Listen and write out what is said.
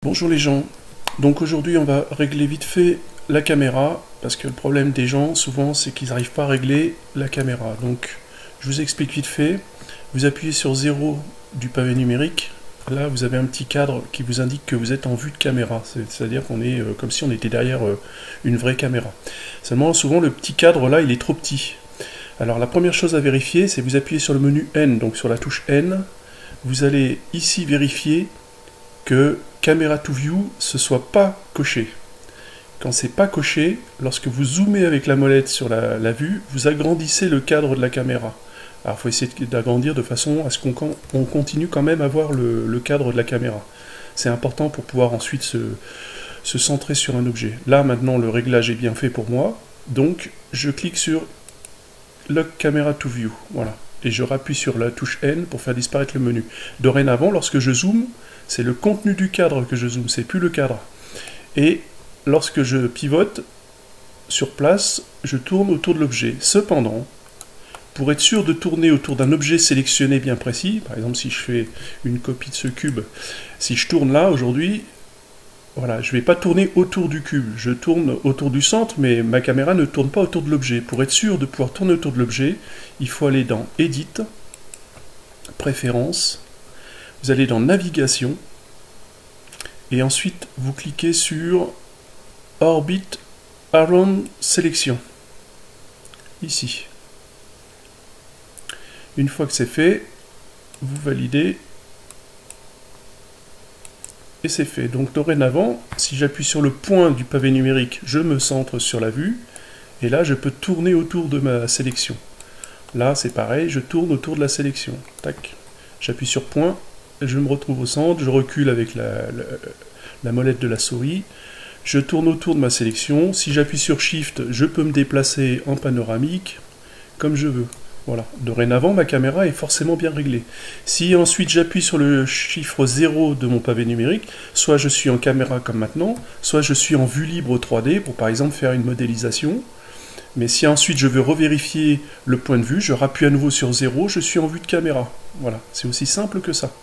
Bonjour les gens, donc aujourd'hui on va régler vite fait la caméra, parce que le problème des gens souvent c'est qu'ils n'arrivent pas à régler la caméra. Donc je vous explique vite fait, vous appuyez sur 0 du pavé numérique, là vous avez un petit cadre qui vous indique que vous êtes en vue de caméra, c'est-à-dire qu'on est comme si on était derrière une vraie caméra. Seulement souvent le petit cadre là il est trop petit. Alors la première chose à vérifier c'est vous appuyez sur le menu N, donc sur la touche N, vous allez ici vérifier que Camera to View ce soit pas coché. Quand c'est pas coché, lorsque vous zoomez avec la molette sur la vue, vous agrandissez le cadre de la caméra. Alors il faut essayer d'agrandir de façon à ce qu'on continue quand même à voir le cadre de la caméra. C'est important pour pouvoir ensuite se centrer sur un objet. Là maintenant le réglage est bien fait pour moi, donc je clique sur Lock Camera to View, voilà. Et je rappuie sur la touche N pour faire disparaître le menu. Dorénavant, lorsque je zoome, c'est le contenu du cadre que je zoome, c'est plus le cadre. Et lorsque je pivote sur place, je tourne autour de l'objet. Cependant, pour être sûr de tourner autour d'un objet sélectionné bien précis, par exemple si je fais une copie de ce cube, si je tourne là aujourd'hui, voilà, je ne vais pas tourner autour du cube, je tourne autour du centre, mais ma caméra ne tourne pas autour de l'objet. Pour être sûr de pouvoir tourner autour de l'objet, il faut aller dans Edit, Préférences, vous allez dans Navigation, et ensuite vous cliquez sur Orbit Around Selection, ici. Une fois que c'est fait, vous validez, et c'est fait. Donc dorénavant, si j'appuie sur le point du pavé numérique, je me centre sur la vue, et là je peux tourner autour de ma sélection. Là c'est pareil, je tourne autour de la sélection. Tac. J'appuie sur point, je me retrouve au centre, je recule avec la molette de la souris, je tourne autour de ma sélection. Si j'appuie sur Shift, je peux me déplacer en panoramique, comme je veux. Voilà, dorénavant ma caméra est forcément bien réglée. Si ensuite j'appuie sur le chiffre 0 de mon pavé numérique, soit je suis en caméra comme maintenant, soit je suis en vue libre 3D pour par exemple faire une modélisation. Mais si ensuite je veux revérifier le point de vue, je rappuie à nouveau sur 0, je suis en vue de caméra. Voilà, c'est aussi simple que ça.